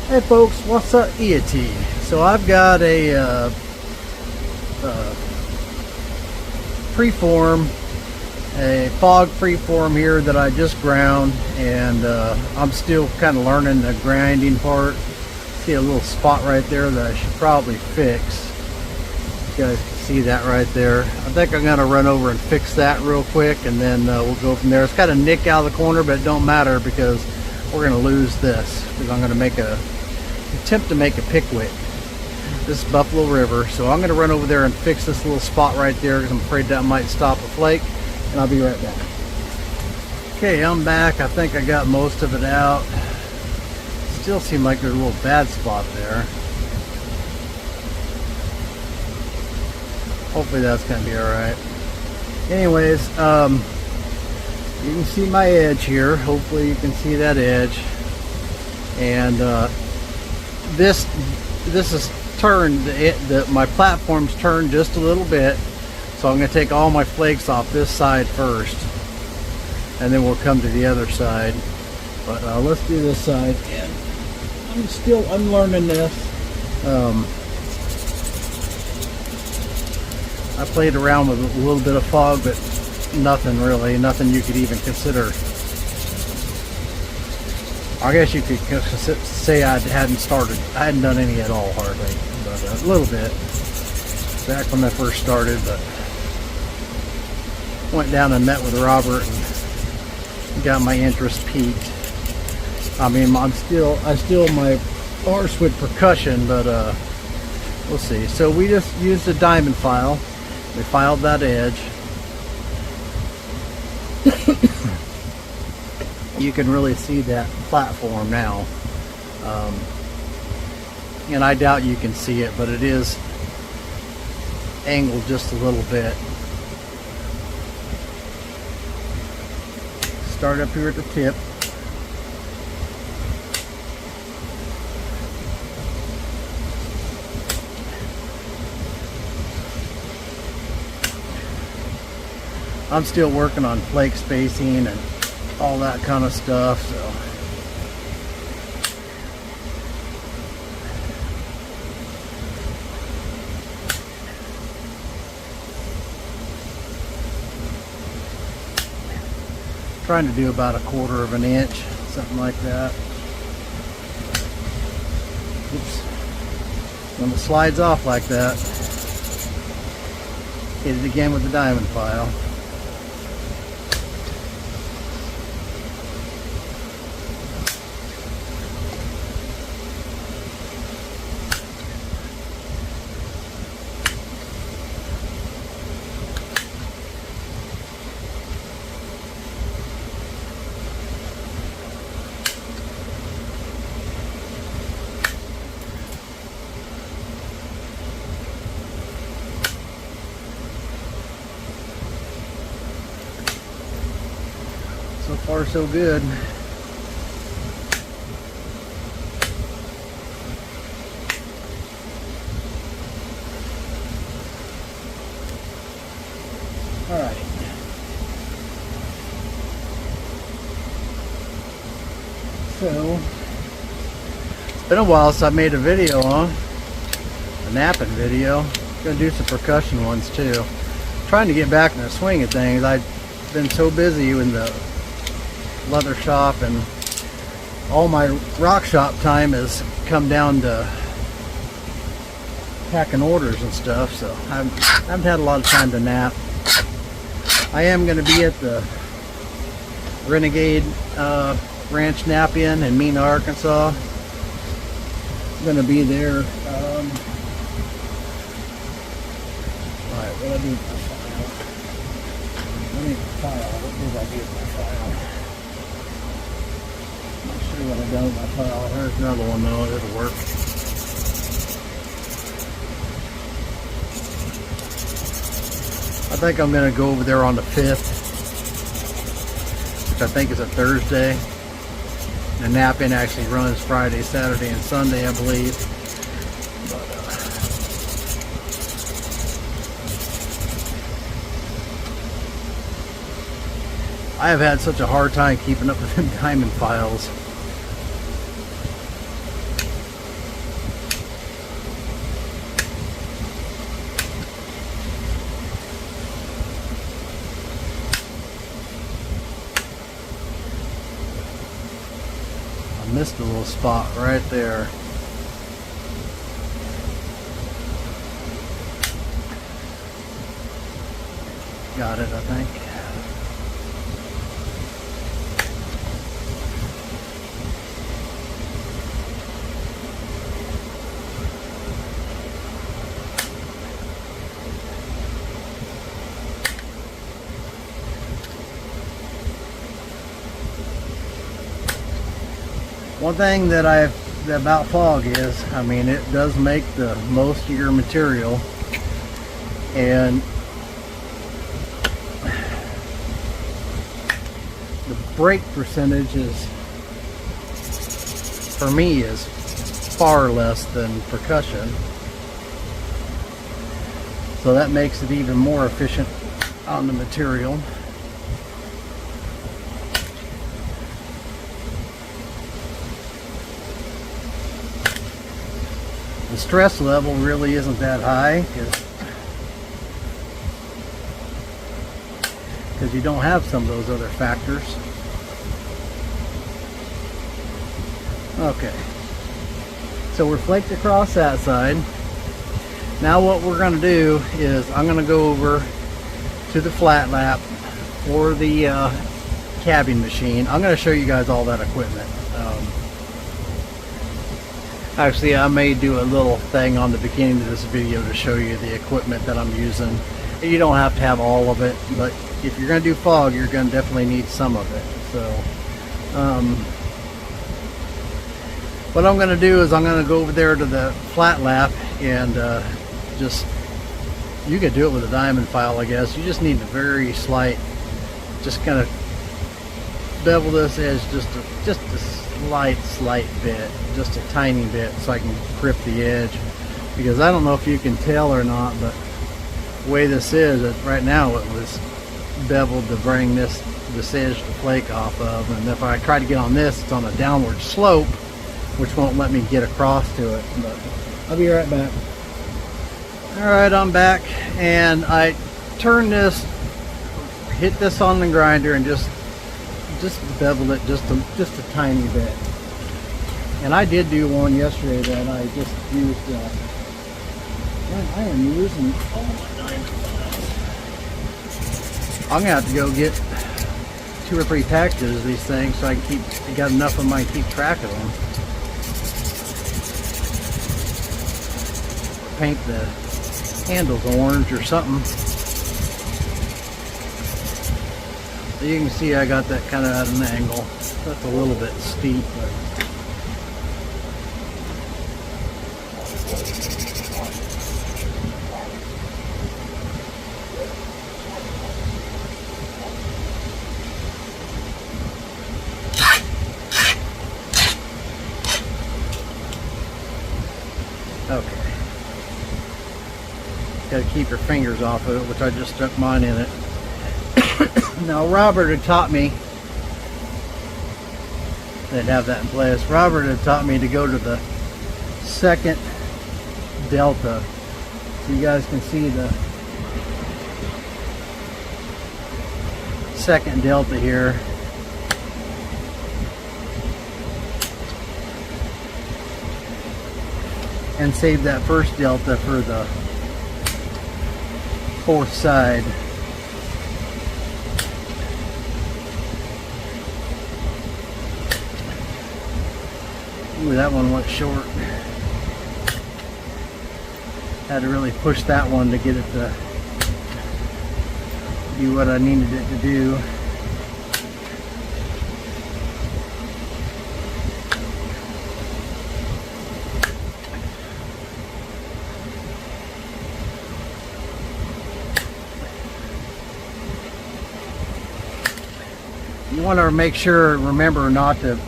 Hey folks, what's up, EAT? So I've got a preform, a fog preform here that I just ground, and I'm still kind of learning the grinding part. See a little spot right there that I should probably fix. You guys can see that right there. I think I'm gonna run over and fix that real quick, and then we'll go from there. It's got a nick out of the corner, but it don't matter because we're gonna lose this, because I'm gonna make a attempt to make a Pickwick. This is Buffalo River, so I'm gonna run over there and fix this little spot right there because I'm afraid that might stop a flake, and I'll be right back. Okay, I'm back. I think I got most of it out. Still seem like there's a little bad spot there. Hopefully that's gonna be all right. Anyways, you can see my edge here. Hopefully you can see that edge. And this is turned. My platform's turned just a little bit, so I'm going to take all my flakes off this side first, and then we'll come to the other side. But let's do this side. And I'm learning this. I played around with a little bit of fog, but nothing really, nothing you could even consider. I guess you could say I hadn't done any at all hardly, but a little bit back when I first started. But went down and met with Robert and got my interest peaked. I mean, I still my arse with percussion, but we'll see. So we just used a diamond file. We filed that edge. You can really see that platform now, and I doubt you can see it, but it is angled just a little bit. Start up here at the tip. I'm still working on flake spacing and all that kind of stuff, so trying to do about 1/4 of an inch, something like that. Oops. When it slides off like that, hit it again with the diamond file. So far, so good. All right. So, it's been a while since I made a video on a napping video. Gonna do some percussion ones too. Trying to get back in the swing of things. I've been so busy in the leather shop, and all my rock shop time has come down to packing orders and stuff, so I haven't had a lot of time to nap. I am going to be at the Renegade Ranch Nap-In in Mena, Arkansas. I'm going to be there. Alright, what do I do with my file? What did I do with my file? What I've done with my file. There's another one though, it'll work. I think I'm going to go over there on the 5th, which I think is a Thursday. The nap-in actually runs Friday, Saturday, and Sunday, I believe. But, I have had such a hard time keeping up with them diamond files. missed a little spot right there. Got it, I think. One thing that about fog is, I mean, it does make the most of your material, and the break percentage is, for me, is far less than percussion, so that makes it even more efficient on the material. The stress level really isn't that high because you don't have some of those other factors. Okay, so we're flaked across that side. Now what we're going to do is I'm going to go over to the flat lap for the cabbing machine. I'm going to show you guys all that equipment. Actually, I may do a little thing on the beginning of this video to show you the equipment that I'm using. You don't have to have all of it, but if you're going to do fog, you're going to definitely need some of it. So, what I'm going to do is I'm going to go over there to the flat lap and just, you could do it with a diamond file, I guess. You just need a very slight, just kind of bevel this edge just a slight bit, just a tiny bit, so I can grip the edge, because I don't know if you can tell or not, but the way this is, right now it was beveled to bring this edge to flake off of, and if I try to get on this, it's on a downward slope, which won't let me get across to it. But I'll be right back. Alright, I'm back, and I turn this, hit this on the grinder, and just bevel it just a tiny bit. And I did do one yesterday that I just used. I am using all my diamond files. I'm gonna have to go get 2 or 3 packages of these things so I can got enough of them I can keep track of them. Paint the handles orange or something. You can see I got that kind of at an angle. That's a little bit steep, but okay. Got to keep your fingers off of it, which I just stuck mine in it. Now Robert had taught me, they'd have that in place. Robert had taught me to go to the second delta, so you guys can see the second delta here. And save that first delta for the fourth side. Ooh, that one went short. Had to really push that one to get it to do what I needed it to do. You want to make sure, remember not to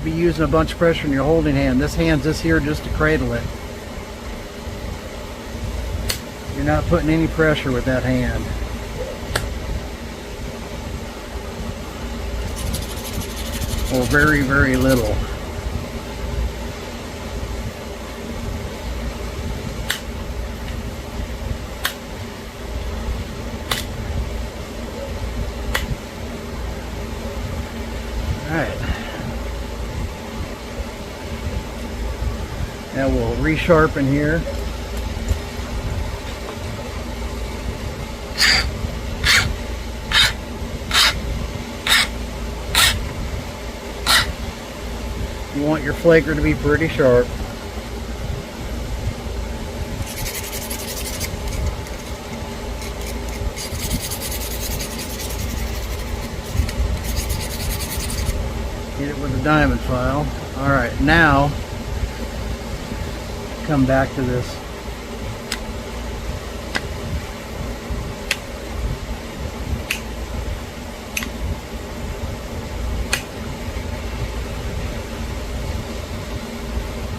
be using a bunch of pressure in your holding hand. This hand's just here just to cradle it. You're not putting any pressure with that hand. Or very, very little. Alright. Now we'll resharpen here. You want your flaker to be pretty sharp. Hit it with a diamond file. Alright, now come back to this.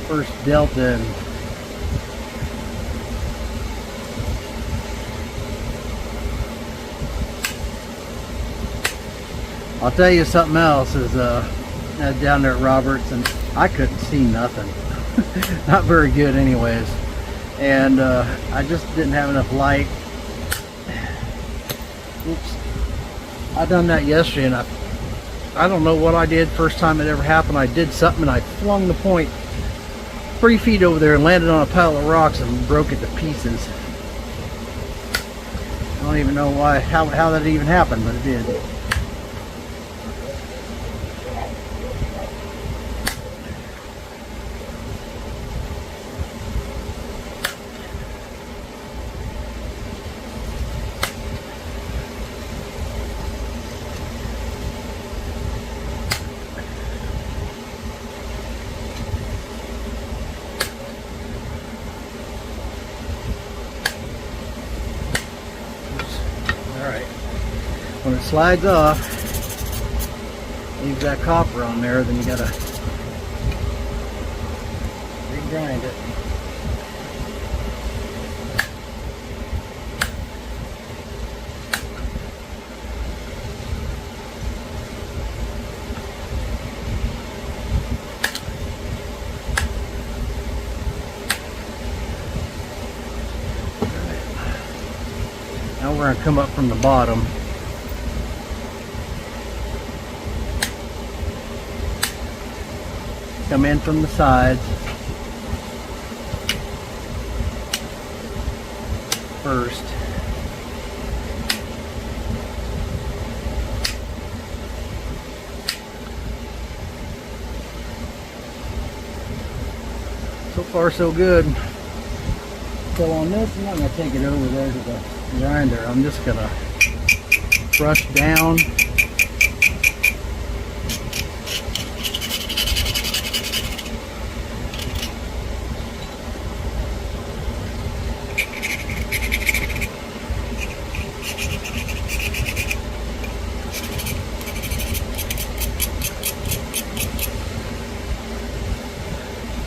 First delta in. I'll tell you something else is down there at Roberts, and I couldn't see nothing. Not very good anyways, and I just didn't have enough light. Oops. I done that yesterday, and I don't know what I did first time it ever happened. I did something and I flung the point 3 feet over there and landed on a pile of rocks and broke it to pieces. I don't even know how that even happened, but it did. When it slides off, leaves that copper on there, then you gotta regrind it. Now we're gonna come up from the bottom. Come in from the sides first. So far so good. So on this, I'm not going to take it over there to the grinder. I'm just going to brush down.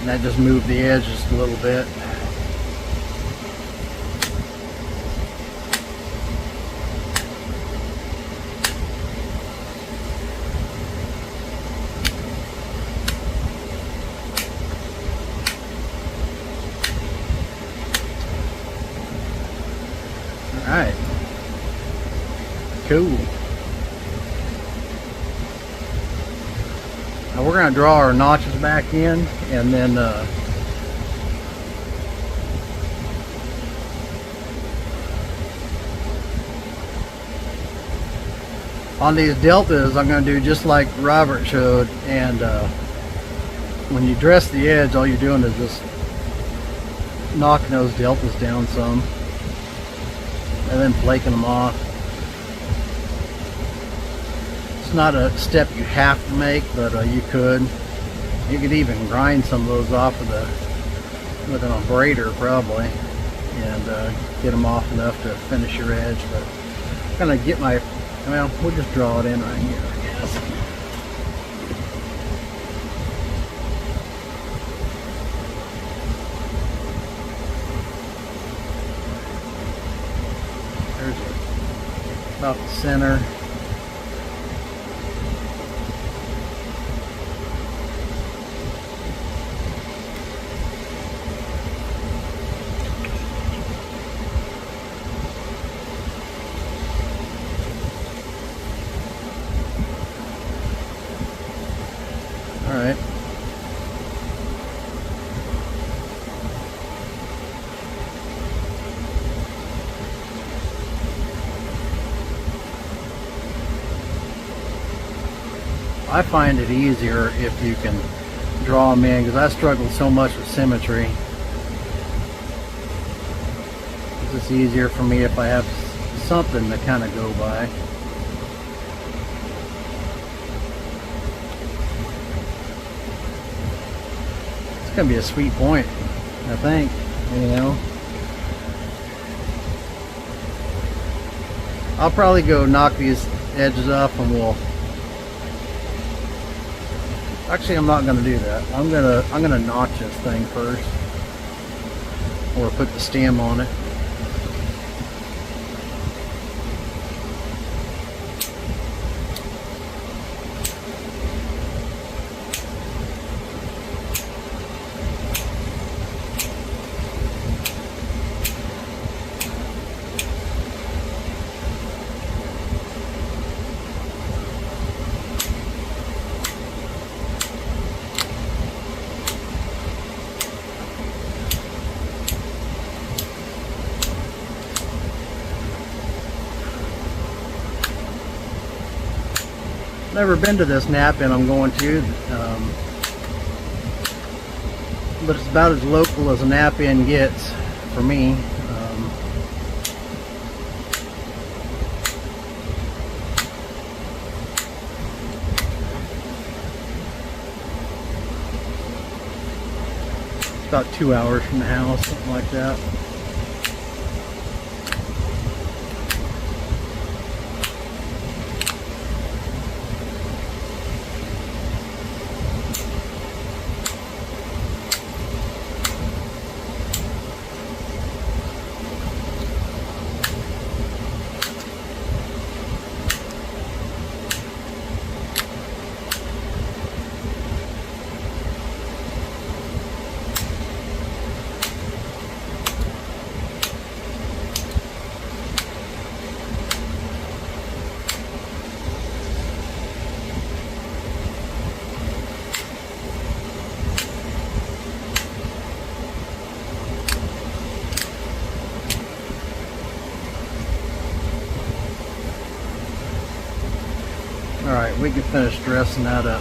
And that just moved the edge just a little bit. All right. Cool. Now we're going to draw our notches back in, and then on these deltas I'm going to do just like Robert showed, and when you dress the edge, all you're doing is just knocking those deltas down some and then flaking them off. It's not a step you have to make, but you could even grind some of those off with an abrader probably, and get them off enough to finish your edge. But I'm gonna get well, we'll just draw it in right here, I guess. There's about the center. Alright. I find it easier if you can draw them in, because I struggle so much with symmetry. It's just easier for me if I have something to kind of go by. It's gonna be a sweet point, I think, you know. I'll probably go knock these edges up and we'll, actually I'm not gonna do that. I'm gonna notch this thing first, or put the stem on it. Never been to this knapping I'm going to, but it's about as local as a knapping gets for me. It's about 2 hours from the house, something like that. Alright, we can finish dressing that up.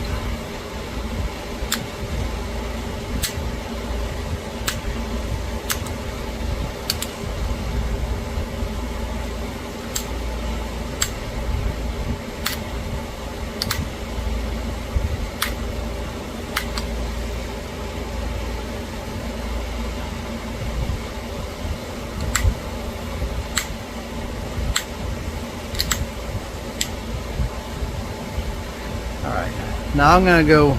Alright, now I'm going to go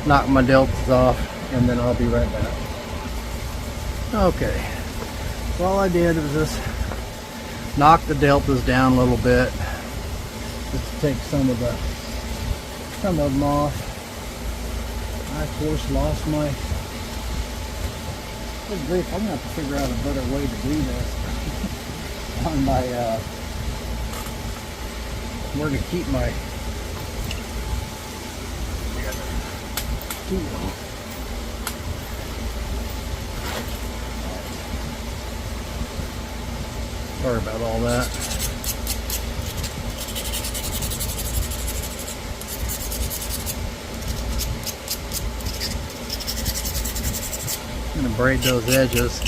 knock my deltas off and then I'll be right back. Okay, so all I did was just knock the deltas down a little bit, just to take some of them off. I of course lost my, good grief, I'm going to have to figure out a better way to do this on my, where to keep my sorry about all that. I'm gonna braid those edges.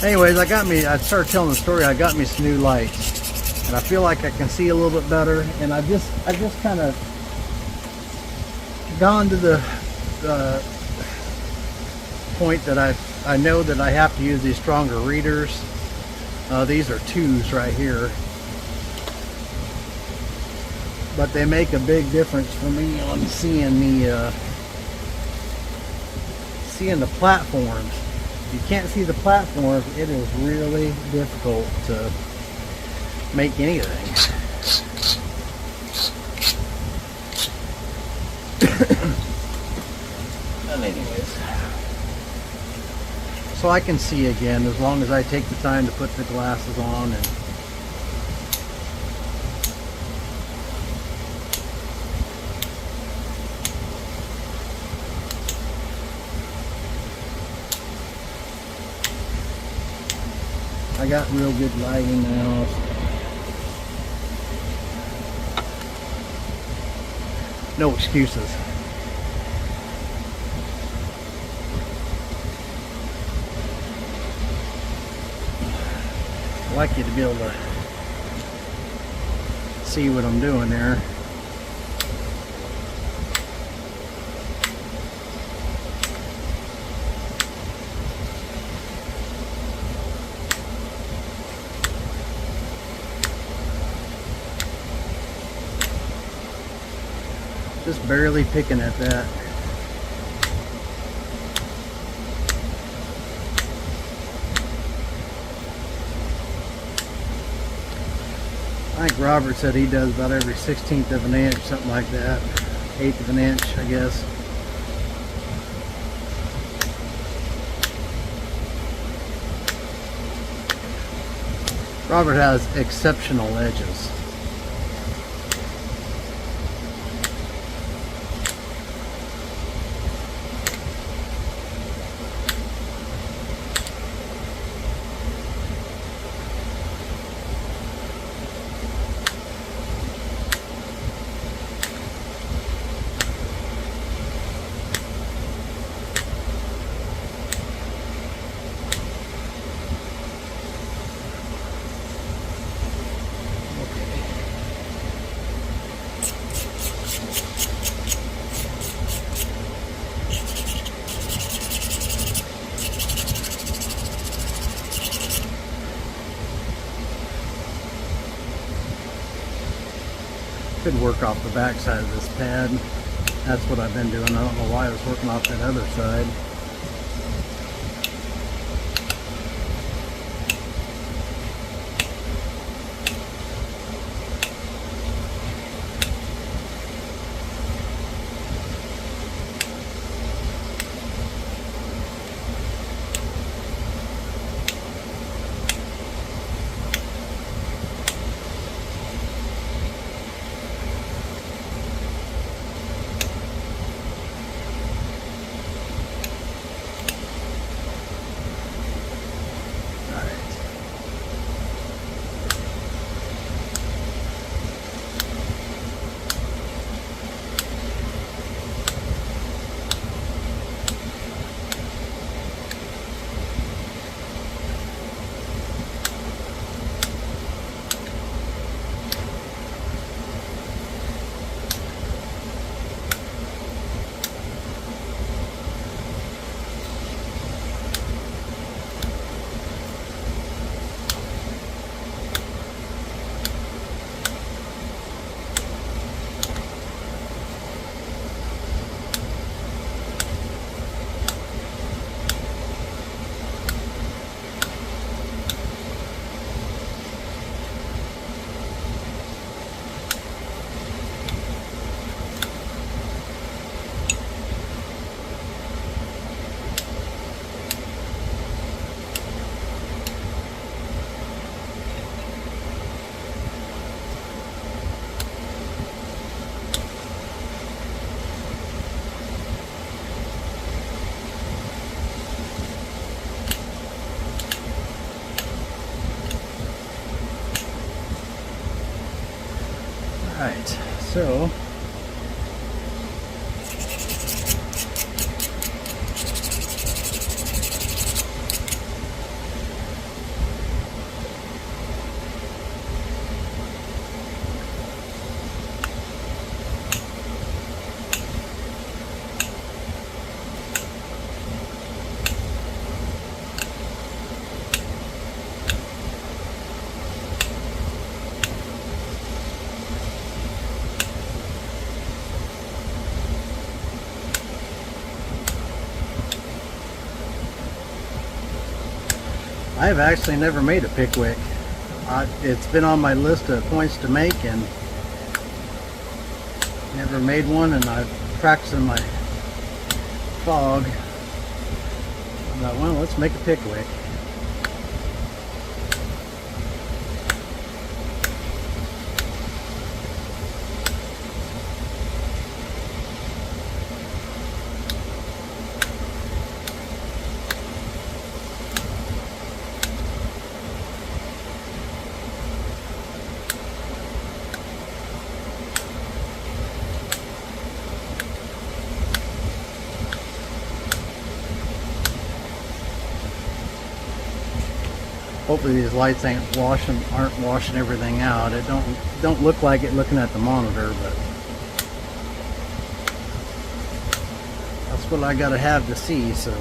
Anyways, I started telling the story, I got me some new lights. And I feel like I can see a little bit better. And I've just kind of gone to the point that I know that I have to use these stronger readers. These are 2s right here, but they make a big difference for me on seeing the platforms. If you can't see the platforms, it is really difficult to make anything. And anyways, so I can see again as long as I take the time to put the glasses on. And I got real good lighting now. No excuses. I'd like you to be able to see what I'm doing there. Just barely picking at that. I think Robert said he does about every 1/16 of an inch, something like that. 1/8 of an inch, I guess. Robert has exceptional edges. Could work off the back side of this pad. That's what I've been doing. I don't know why I was working off that other side. Alright, so I've actually never made a Pickwick. It's been on my list of points to make and never made one, and I've practiced in my fog. I thought, well, let's make a Pickwick. Hopefully these lights aren't washing everything out. It don't look like it looking at the monitor, but that's what I gotta have to see. So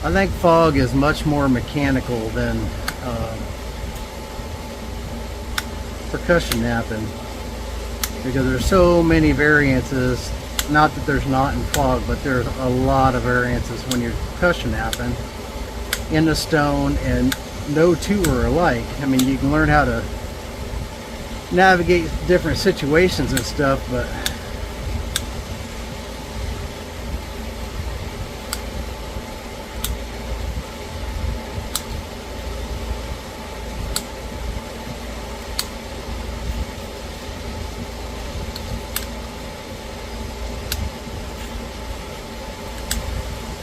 I think fog is much more mechanical than percussion napping, because there's so many variances. Not that there's not in fog, but there's a lot of variances when you're percussion napping in the stone, and no two are alike. I mean, you can learn how to navigate different situations and stuff, but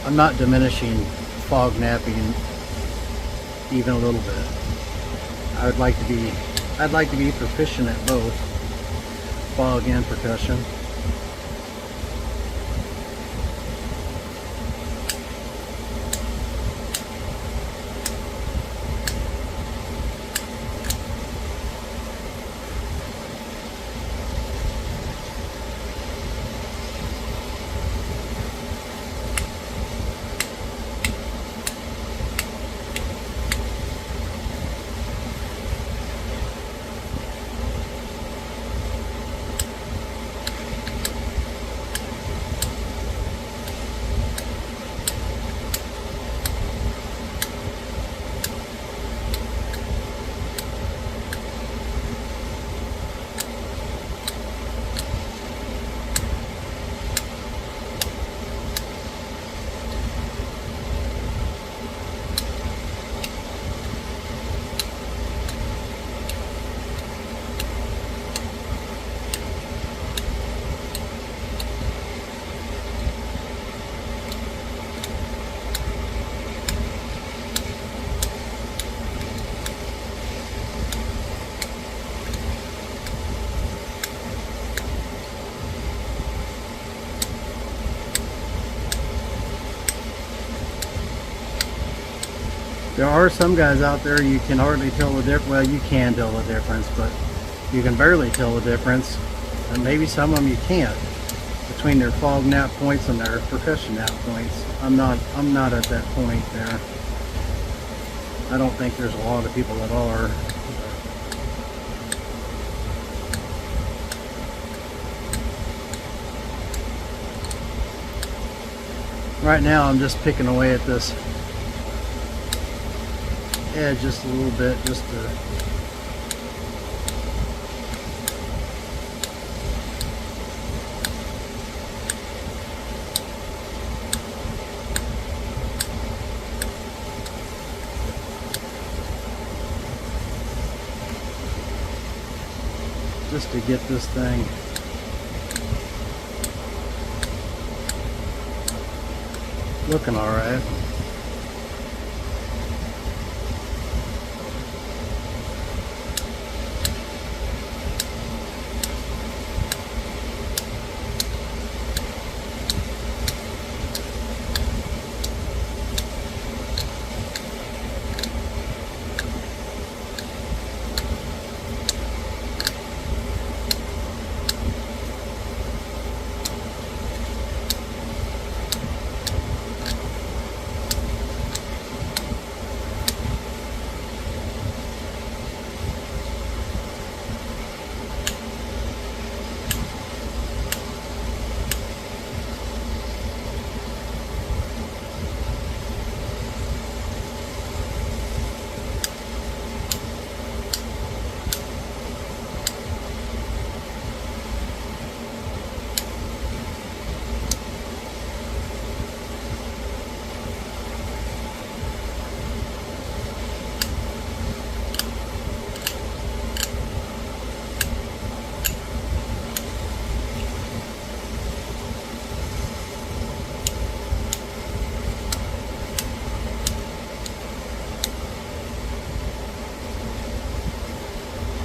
I'm not diminishing fog napping even a little bit. I'd like to be proficient at both fog and percussion. There are some guys out there you can hardly tell the difference. Well, you can tell the difference, but you can barely tell the difference, and maybe some of them you can't, between their fog nap points and their percussion nap points. I'm not at that point there. I don't think there's a lot of people that are. Right now I'm just picking away at this edge just a little bit, just to get this thing looking all right.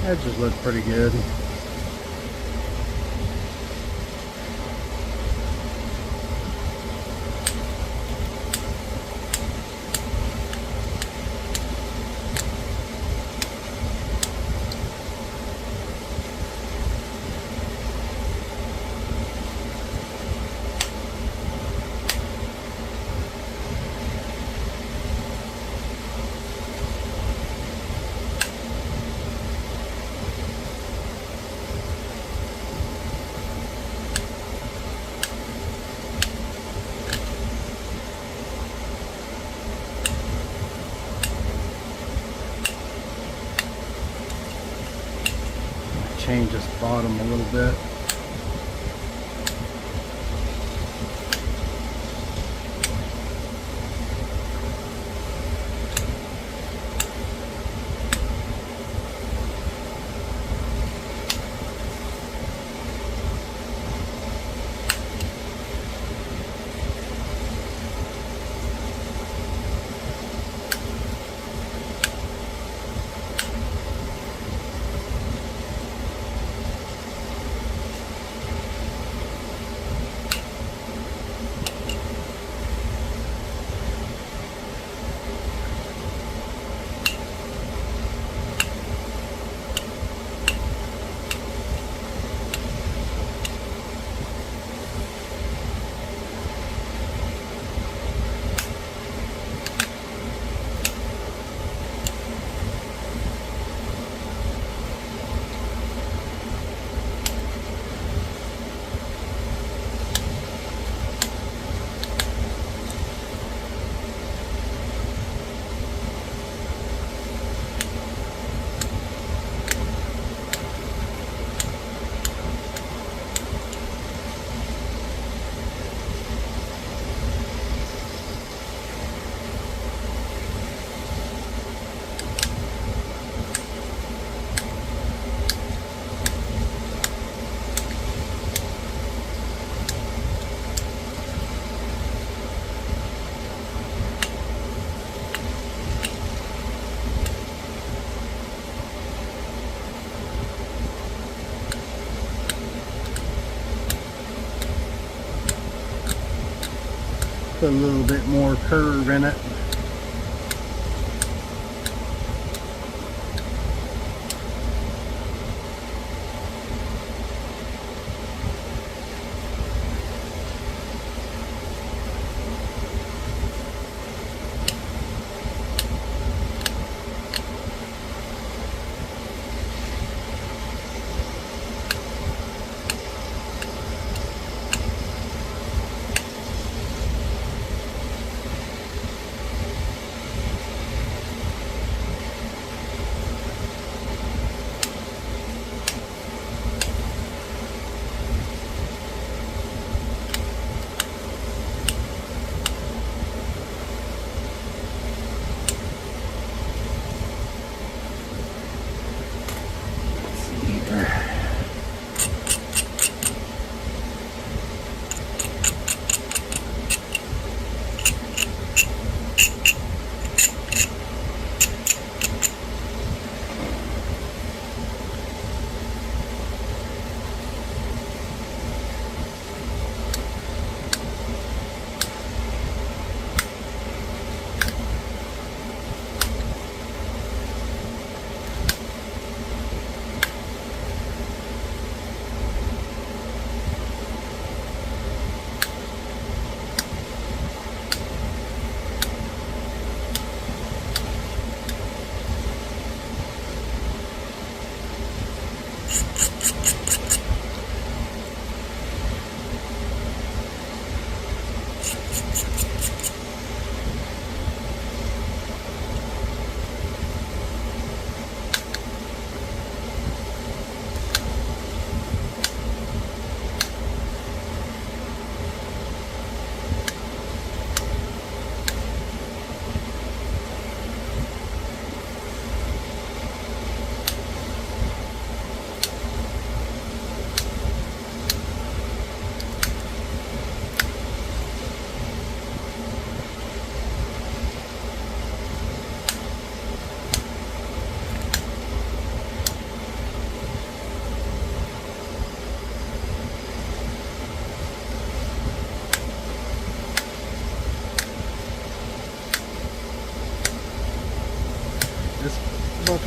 Edges look pretty good. Change this bottom a little bit. Put a little bit more curve in it.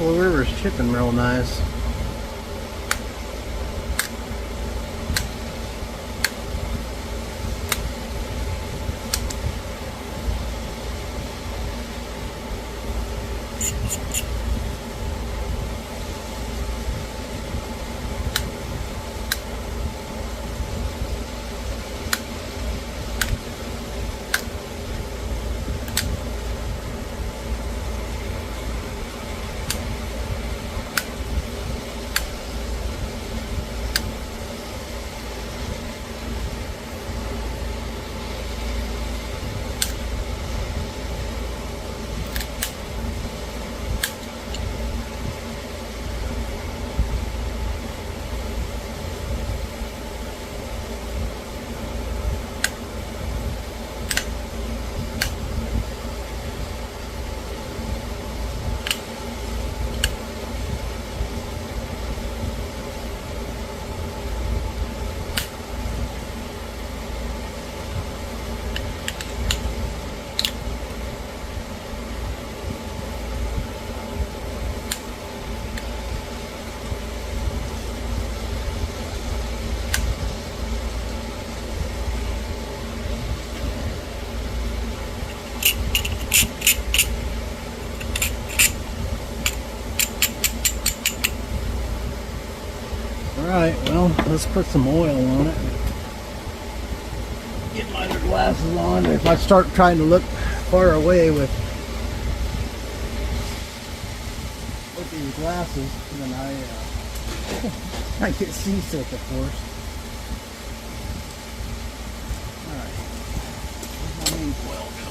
Buffalo River's chipping real nice. Alright, well, let's put some oil on it. Get my other glasses on. If I start trying to look far away with these glasses, then I get seasick, of course. Alright, where's my main oil go?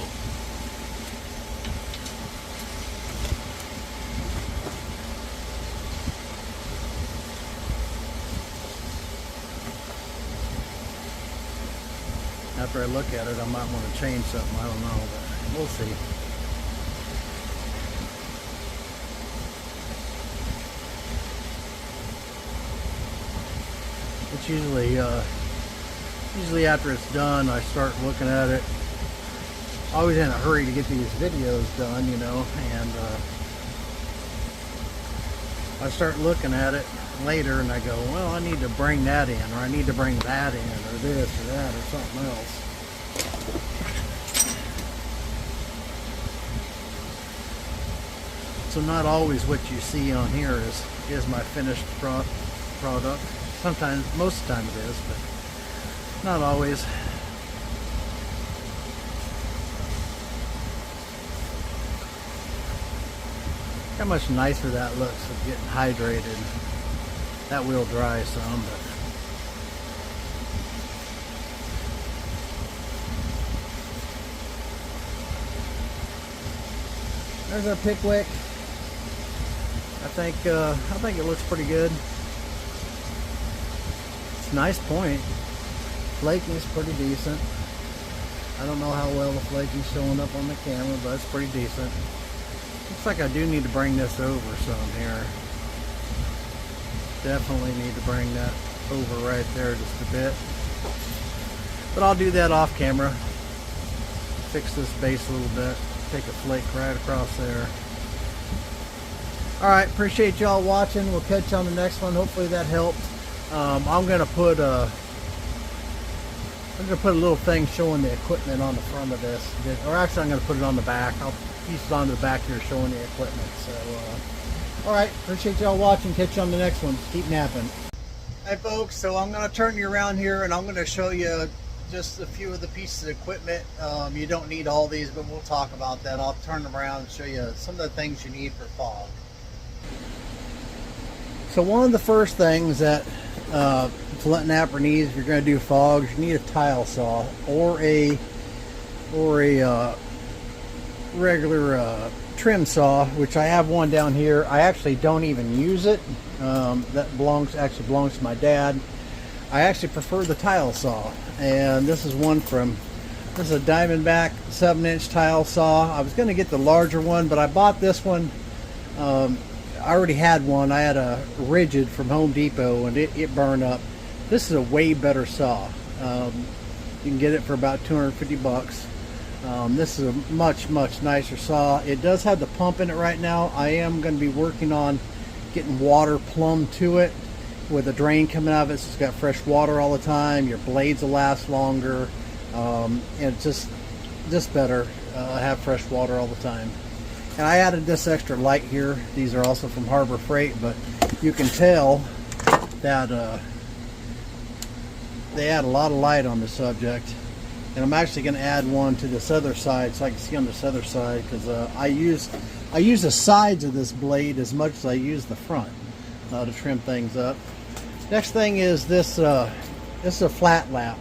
After I look at it, I might want to change something. I don't know, but we'll see. It's usually after it's done, I start looking at it. Always in a hurry to get these videos done, you know, and I start looking at it later and I go, well, I need to bring that in, or I need to bring that in, or this or that or something else. So not always what you see on here is my finished product. Sometimes, most of the time it is, but not always. How much nicer that looks with getting hydrated. That will dry some, but there's our Pickwick. I think it looks pretty good. It's a nice point. Flaking is pretty decent. I don't know how well the flaking's showing up on the camera, but it's pretty decent. Looks like I do need to bring this over some here. Definitely need to bring that over right there just a bit. But I'll do that off camera. Fix this base a little bit. Take a flake right across there. Alright, appreciate y'all watching. We'll catch you on the next one. Hopefully that helped. I'm gonna put a little thing showing the equipment on the front of this. Or actually I'm gonna put it on the back. I'll piece it onto the back here showing the equipment. So alright, appreciate y'all watching. Catch you on the next one. Keep napping. Hey folks, so I'm gonna turn you around here and I'm gonna show you just a few of the pieces of equipment. You don't need all these, but we'll talk about that. I'll turn them around and show you some of the things you need for fog. So one of the first things that flint napper needs if you're going to do fogs, you need a tile saw or a regular trim saw, which I have one down here. I actually don't even use it. That actually belongs to my dad. I actually prefer the tile saw, and this is one from, this is a Diamondback 7-inch tile saw. I was going to get the larger one, but I bought this one. I already had one. I had a rigid from Home Depot and it burned up. This is a way better saw. You can get it for about 250 bucks. This is a much nicer saw. It does have the pump in it right now. I am going to be working on getting water plumbed to it with a drain coming out of it, so it's got fresh water all the time. Your blades will last longer, and it's just better have fresh water all the time. And I added this extra light here. These are also from Harbor Freight, but you can tell that they add a lot of light on the subject. And I'm actually going to add one to this other side so I can see on this other side, because I use the sides of this blade as much as I use the front to trim things up. Next thing is this. This is a flat lap,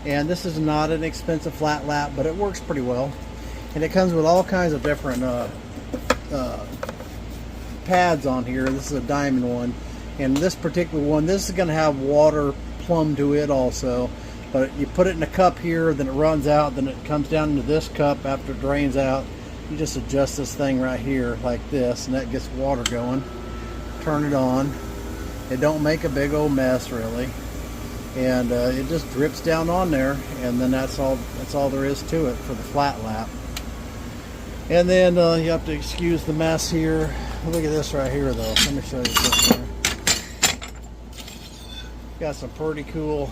and this is not an expensive flat lap, but it works pretty well. And it comes with all kinds of different pads on here. This is a diamond one, and this particular one, this is going to have water plumbed to it also. But you put it in a cup here, then it runs out, then it comes down into this cup after it drains out. You just adjust this thing right here like this, and that gets water going. Turn it on. It don't make a big old mess really, and it just drips down on there, and then that's all there is to it for the flat lap. And then you have to excuse the mess here. Look at this right here though. Let me show you this here. Got some pretty cool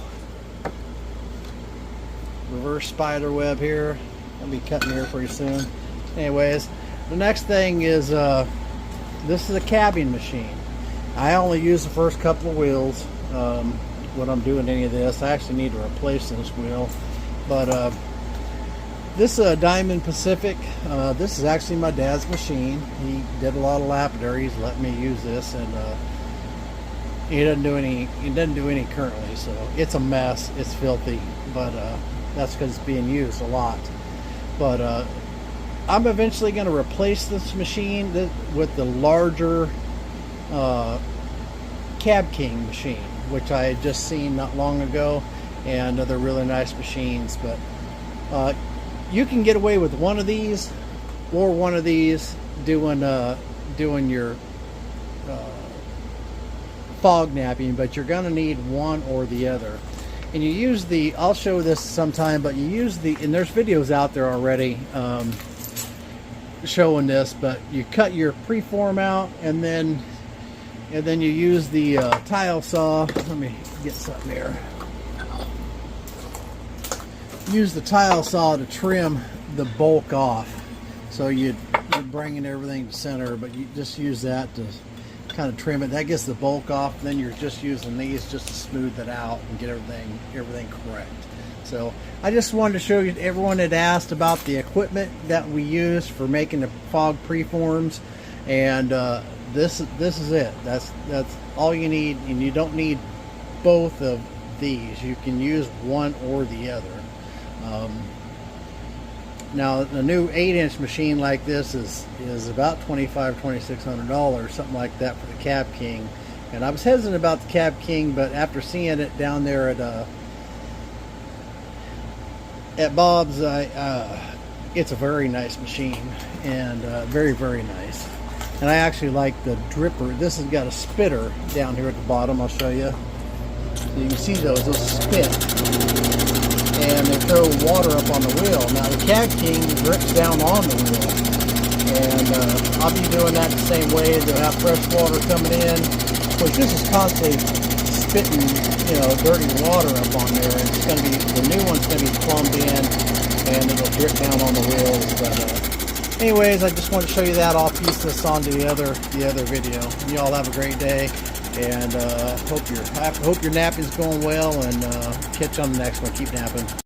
reverse spider web here. I'll be cutting here pretty soon. Anyways, the next thing is this is a cabbing machine. I only use the first couple of wheels when I'm doing any of this. I actually need to replace this wheel, but this is a Diamond Pacific. This is actually my dad's machine. He did a lot of lapidary. He's let me use this, and he doesn't do any currently, so it's a mess. It's filthy, but that's because it's being used a lot. But I'm eventually going to replace this machine with the larger Cab King machine, which I had just seen not long ago, and they're really nice machines. But you can get away with one of these or one of these doing your fog napping, but you're going to need one or the other. And you use the, I'll show this sometime, but you use the, and there's videos out there already showing this, but you cut your preform out, and then you use the tile saw. Let me get something here. Use the tile saw to trim the bulk off. So you're bringing everything to center, but you just use that to kind of trim it. That gets the bulk off. Then you're just using these just to smooth it out and get everything correct. So I just wanted to show you, everyone had asked about the equipment that we use for making the fog preforms, and this is it. That's all you need, and you don't need both of these. You can use one or the other. Now the new 8-inch machine like this is about $2,600, something like that, for the Cab King. And I was hesitant about the Cab King, but after seeing it down there at Bob's, it's a very nice machine, and very nice. And I actually like the dripper. This has got a spitter down here at the bottom. I'll show you. So you can see those spit, and they throw water up on the wheel. Now the Cab King drips down on the wheel, and I'll be doing that the same way. They'll have fresh water coming in, which this is constantly spitting, dirty water up on there. And it's going to be, the new one's going to be plumbed in, and it'll drip down on the wheels. But anyways, I just want to show you that. I'll piece this onto the other video. And you all have a great day, and hope your napping's going well, and catch you on the next one. Keep napping.